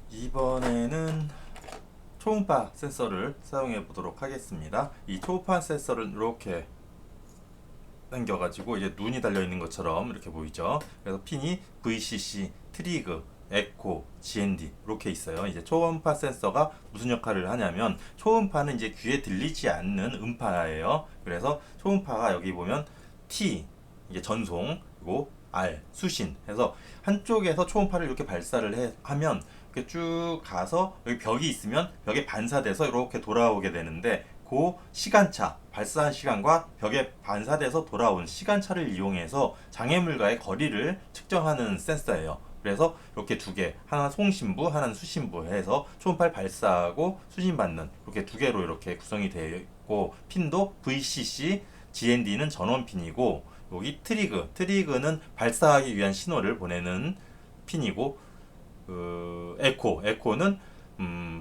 이번에는 초음파 센서를 사용해 보도록 하겠습니다. 이 초음파 센서를 이렇게 당겨가지고 이제 눈이 달려 있는 것처럼 이렇게 보이죠. 그래서 핀이 VCC, 트리그, 에코, GND 이렇게 있어요. 이제 초음파 센서가 무슨 역할을 하냐면, 초음파는 이제 귀에 들리지 않는 음파예요. 그래서 초음파가 여기 보면 T 이게 전송, 그리고 R 수신 해서 한쪽에서 초음파를 이렇게 발사를 하면 이렇게 쭉 가서 여기 벽이 있으면 벽에 반사돼서 이렇게 돌아오게 되는데, 그 시간차, 발사한 시간과 벽에 반사돼서 돌아온 시간차를 이용해서 장애물과의 거리를 측정하는 센서예요. 그래서 이렇게 두 개, 하나 송신부, 하나는 수신부 해서 초음파를 발사하고 수신받는 이렇게 두 개로 이렇게 구성이 되어 있고, 핀도 VCC, GND는 전원 핀이고, 여기 트리그는 발사하기 위한 신호를 보내는 핀이고, 에코는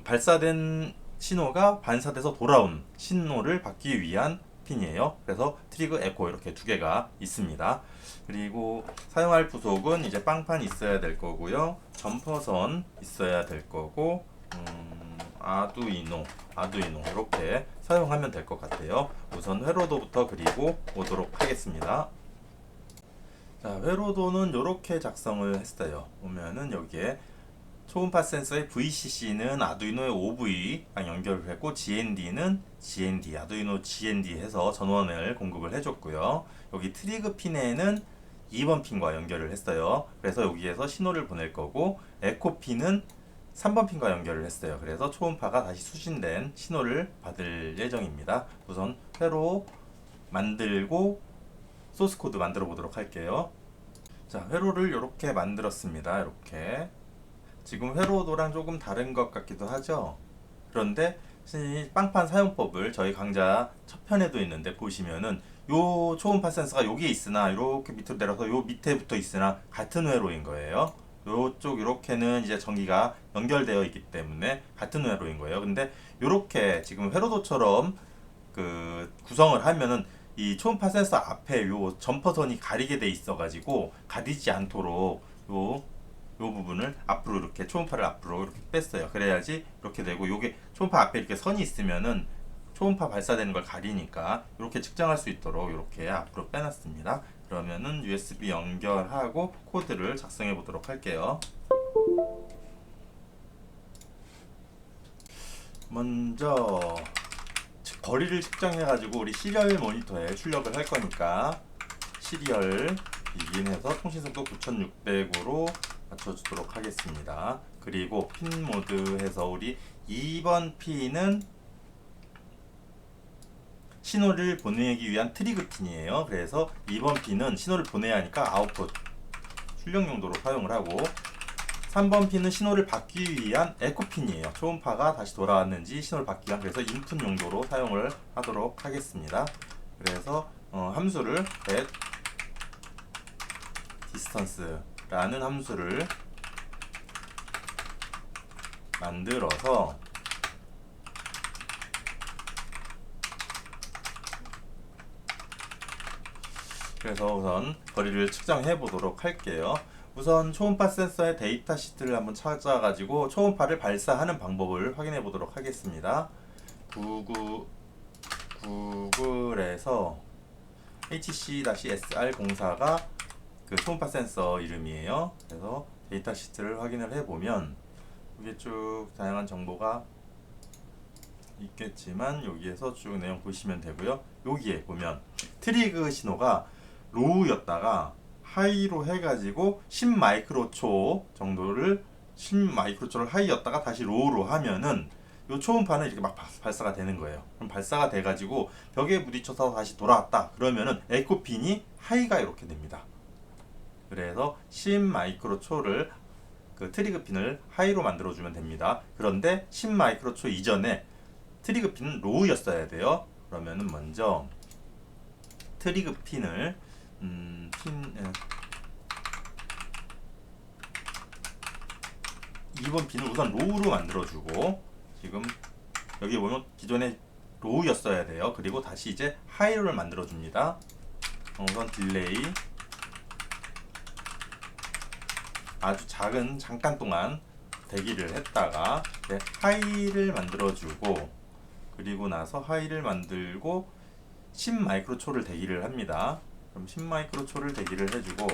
발사된 신호가 반사돼서 돌아온 신호를 받기 위한 핀이에요. 그래서 트리그, 에코 이렇게 두 개가 있습니다. 그리고 사용할 부속은 이제 빵판 있어야 될 거고요. 점퍼선 있어야 될 거고, 아두이노 이렇게 사용하면 될 것 같아요. 우선 회로도부터 그리고 오도록 하겠습니다. 자, 회로도는 이렇게 작성을 했어요. 보면은 여기에 초음파 센서의 VCC는 아두이노의 OV랑 연결을 했고, GND는 아두이노 GND 해서 전원을 공급을 해줬고요. 여기 트리그 핀에는 2번 핀과 연결을 했어요. 그래서 여기에서 신호를 보낼 거고, 에코 핀은 3번 핀과 연결을 했어요. 그래서 초음파가 다시 수신된 신호를 받을 예정입니다. 우선 회로 만들고 소스 코드 만들어 보도록 할게요. 자, 회로를 이렇게 만들었습니다. 이렇게 지금 회로도랑 조금 다른 것 같기도 하죠. 그런데 빵판 사용법을 저희 강좌 첫 편에도 있는데 보시면은, 요 초음파 센서가 여기에 있으나 이렇게 밑으로 내려서 요 밑에 붙어 있으나 같은 회로인 거예요. 요쪽 이렇게는 이제 전기가 연결되어 있기 때문에 같은 회로인 거예요. 근데 요렇게 지금 회로도처럼 구성을 하면은 이 초음파 센서 앞에 요 점퍼선이 가리게 돼 있어 가지고 가리지 않도록 요 부분을 앞으로 이렇게 초음파를 앞으로 이렇게 뺐어요. 그래야지 이렇게 되고, 요게 초음파 앞에 이렇게 선이 있으면은 초음파 발사되는 걸 가리니까 이렇게 측정할 수 있도록 이렇게 앞으로 빼놨습니다. 그러면은 USB 연결하고 코드를 작성해 보도록 할게요. 먼저 거리를 측정해 가지고 우리 시리얼 모니터에 출력을 할 거니까, 시리얼 비긴해서 통신속도 9600으로 맞춰주도록 하겠습니다. 그리고 핀 모드 해서 우리 2번 핀은 신호를 보내기 위한 트리그 핀이에요. 그래서 2번 핀은 신호를 보내야 하니까 아웃풋 출력 용도로 사용을 하고, 3번 핀은 신호를 받기 위한 에코 핀이에요. 초음파가 다시 돌아왔는지 신호를 받기 위한, 그래서 인풋 용도로 사용을 하도록 하겠습니다. 그래서 함수를 at distance라는 함수를 만들어서 그래서 우선 거리를 측정해 보도록 할게요. 우선 초음파 센서의 데이터 시트를 한번 찾아가지고 초음파를 발사하는 방법을 확인해 보도록 하겠습니다. 구글에서 HC-SR04가 그 초음파 센서 이름이에요. 그래서 데이터 시트를 확인을 해보면 여기 쭉 다양한 정보가 있겠지만, 여기에서 쭉 내용 보시면 되고요. 여기에 보면 트리그 신호가 로우였다가 하이로 해가지고 10 마이크로초 정도를 10 마이크로초를 하이였다가 다시 로우로 하면은 요 초음파는 이렇게 막 발사가 되는 거예요. 그럼 발사가 돼가지고 벽에 부딪혀서 다시 돌아왔다 그러면은 에코핀이 하이가 이렇게 됩니다. 그래서 10 마이크로초를 트리그 핀을 하이로 만들어주면 됩니다. 그런데 10 마이크로초 이전에 트리그 핀은 로우였어야 돼요. 그러면은 먼저 트리그 핀을 2번 핀을 우선 로우로 만들어주고, 지금 여기 보면 기존에 로우였어야 돼요. 그리고 다시 이제 하이로를 만들어줍니다. 우선 딜레이 아주 잠깐 동안 대기를 했다가 하이를 만들어주고, 그리고 나서 하이를 만들고 10 마이크로초를 대기를 합니다. 그럼 10 마이크로초를 대기를 해주고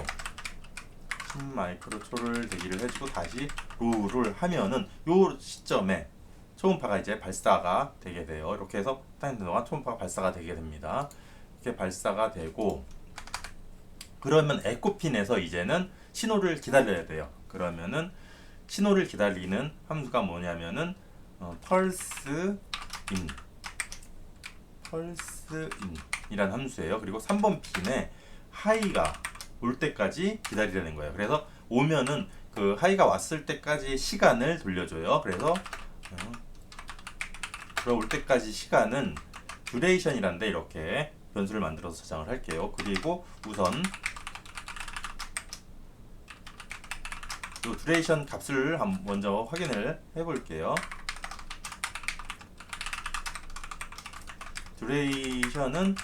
10 마이크로초를 대기를 해주고 다시 롤을 하면은 요 시점에 초음파가 이제 발사가 되게 돼요. 이렇게 해서 타임 동안 초음파가 발사가 되게 됩니다. 이렇게 발사가 되고, 그러면 에코핀에서 이제는 신호를 기다려야 돼요. 그러면은 신호를 기다리는 함수가 뭐냐면은 펄스 인이란 함수예요. 그리고 3번 핀에 하이가 올 때까지 기다리라는 거예요. 그래서 오면은 그 하이가 왔을 때까지 시간을 돌려줘요. 그래서 올 때까지 시간은 듀레이션이란데 이렇게 변수를 만들어서 저장을 할게요. 그리고 우선 이 듀레이션 값을 먼저 확인을 해볼게요. 듀레이션은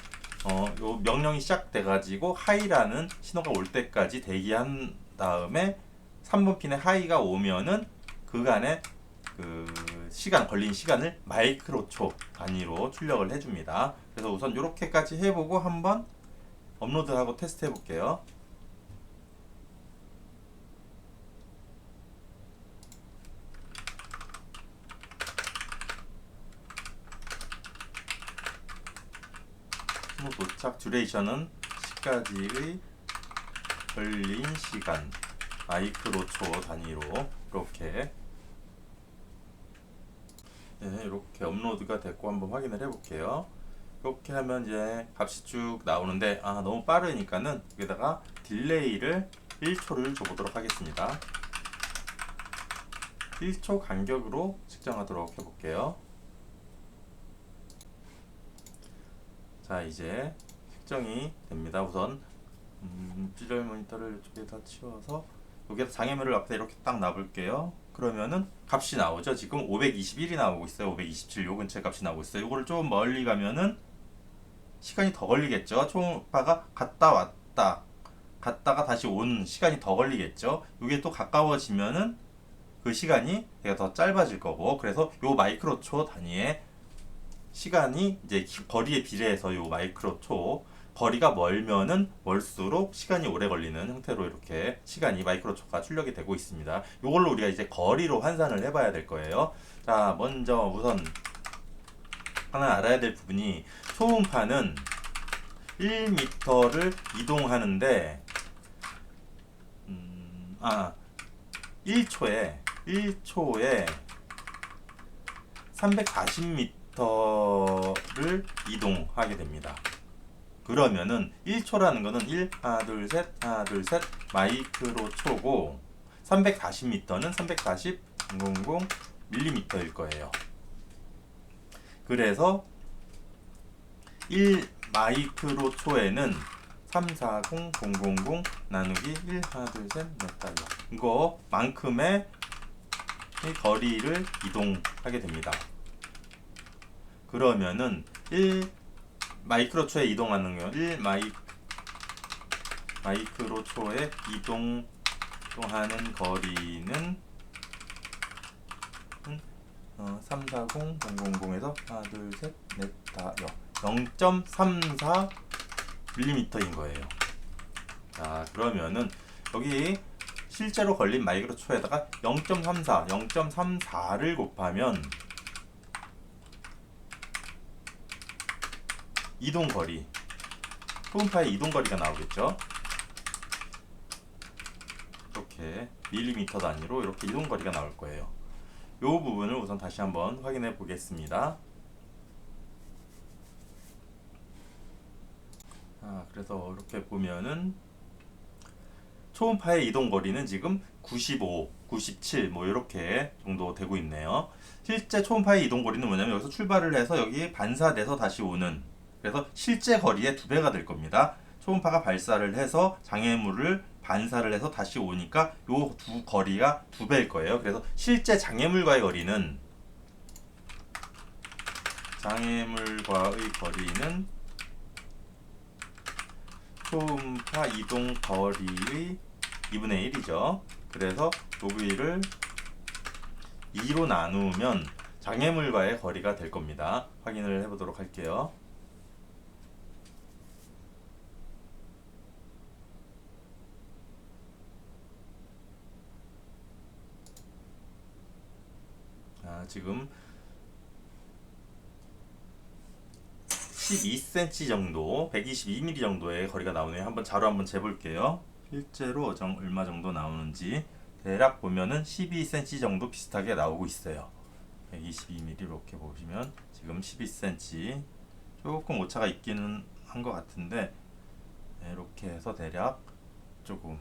요 명령이 시작돼가지고 하이라는 신호가 올 때까지 대기한 다음에 3번 핀에 하이가 오면은 그간의 그 시간 걸린 시간을 마이크로초 단위로 출력을 해줍니다. 그래서 우선 이렇게까지 해보고 한번 업로드하고 테스트 해볼게요. 신호 도착 듀레이션은 10까지의 걸린 시간 마이크로초 단위로 이렇게 업로드가 됐고 한번 확인을 해볼게요. 이렇게 하면 이제 값이 쭉 나오는데 너무 빠르니까는 여기다가 딜레이를 1초를 줘보도록 하겠습니다. 1초 간격으로 측정하도록 해볼게요. 자, 이제 측정이 됩니다. 우선 디지털 모니터를 이쪽에다 치워서 여기에다 장애물을 앞에 이렇게 딱 놔볼게요. 그러면은 값이 나오죠. 지금 521이 나오고 있어요. 527 요 근처에 값이 나오고 있어요. 요거를 좀 멀리 가면은 시간이 더 걸리겠죠. 초음파가 갔다가 다시 온 시간이 더 걸리겠죠. 이게 또 가까워지면은 그 시간이 더 짧아질 거고, 그래서 요 마이크로초 단위의 시간이 이제 거리에 비례해서 요 마이크로초, 거리가 멀면은 멀수록 시간이 오래 걸리는 형태로 이렇게 시간이 마이크로초가 출력이 되고 있습니다. 요걸로 우리가 이제 거리로 환산을 해봐야 될 거예요. 자, 먼저 우선 하나 알아야 될 부분이, 초음파는 1m를 이동하는데 1초에 340m를 이동하게 됩니다. 그러면은 1초라는 거는 1, 하나, 둘, 셋, 하나, 둘, 셋 마이크로초고, 340m는 340, 000mm일 거예요. 그래서 1 마이크로초에는 340, 000 나누기 1, 하나, 둘, 셋, 넷, 다, 이거만큼의 거리를 이동하게 됩니다. 그러면은 1 마이크로초에 이동하는 거, 1 마이크로초에 이동하는 거리는 340, 000에서 하나, 둘, 셋, 넷, 다, 0.34mm인 거예요. 자, 그러면은 여기 실제로 걸린 마이크로초에다가 0.34를 곱하면 이동거리, 초음파의 이동거리가 나오겠죠. 이렇게 밀리미터 단위로 이렇게 이동거리가 나올 거예요. 이 부분을 우선 다시 한번 확인해 보겠습니다. 그래서 이렇게 보면은 초음파의 이동거리는 지금 95, 97 이렇게 정도 되고 있네요. 실제 초음파의 이동거리는 뭐냐면 여기서 출발을 해서 여기 반사돼서 다시 오는, 그래서 실제 거리의 2배가 될 겁니다. 초음파가 발사를 해서 장애물을 반사를 해서 다시 오니까 요 두 거리가 2배일 거예요. 그래서 실제 장애물과의 거리는 초음파 이동 거리의 2분의 1이죠. 그래서 요 부위를 2로 나누면 장애물과의 거리가 될 겁니다. 확인을 해보도록 할게요. 지금 12cm 정도, 122mm 정도의 거리가 나오네요. 한번 자로 한번 재볼게요. 실제로 얼마 정도 나오는지 대략 보면은 12cm 정도 비슷하게 나오고 있어요. 122mm 이렇게 보시면 지금 12cm 조금 오차가 있기는 한 것 같은데, 이렇게 해서 대략 조금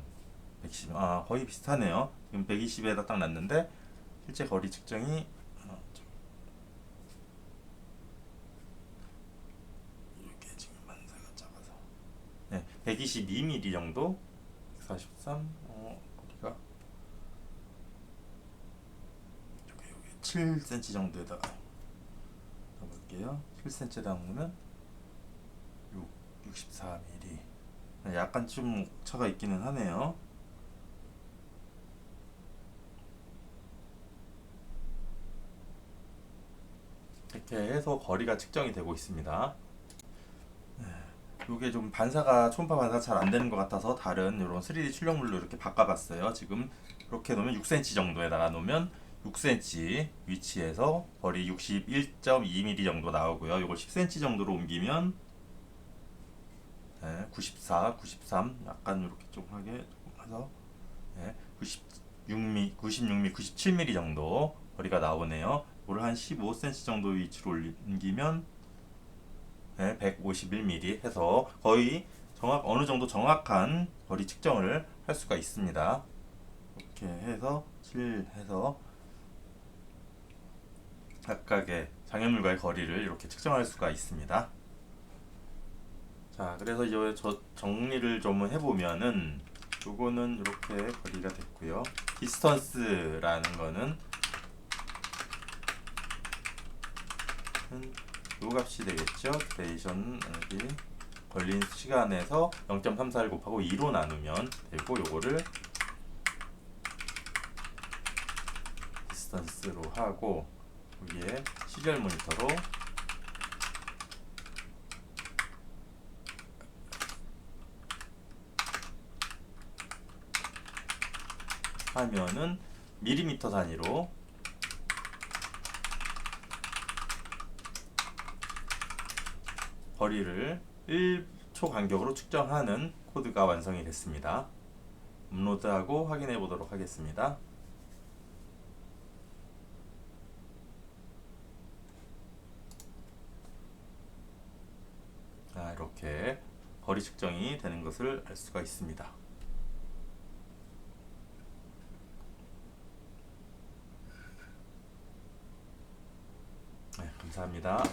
110, 거의 비슷하네요. 지금 120에다 딱 놨는데 실제 거리 측정이 이렇게 지금 만사가 작아서 122mm 정도, 143, 거리가 여기 7cm 정도에다가 넣어볼게요. 7cm에다 놓으면 64mm. 약간 좀 차가 있기는 하네요. 이렇게 해서 거리가 측정이 되고 있습니다. 이게 좀 반사가 초음파 반사 잘 안 되는 것 같아서 다른 이런 3D 출력물로 이렇게 바꿔봤어요. 지금 이렇게 놓으면 6cm 정도에다가 놓으면 6cm 위치에서 거리 61.2mm 정도 나오고요. 이걸 10cm 정도로 옮기면 94, 93 약간 이렇게 좀 하게 해서 96mm, 96mm, 97mm 정도 거리가 나오네요. 이걸 한 15cm 정도 위치로 옮기면 151mm 해서 거의 어느 정도 정확한 거리 측정을 할 수가 있습니다. 이렇게 해서 칠해서 각각의 장애물과의 거리를 이렇게 측정할 수가 있습니다. 자, 그래서 이제 정리를 좀 해보면은 요거는 이렇게 거리가 됐고요. 디스턴스라는 거는 요 값이 되겠죠. 듀레이션 여기 걸린 시간에서 0.341 곱하고 2로 나누면 되고, 요거를 디스턴스로 하고 여기에 시리얼 모니터로 하면은 밀리미터 단위로 거리를 1초 간격으로 측정하는 코드가 완성이 됐습니다. 업로드하고 확인해 보도록 하겠습니다. 이렇게 거리 측정이 되는 것을 알 수가 있습니다. 감사합니다.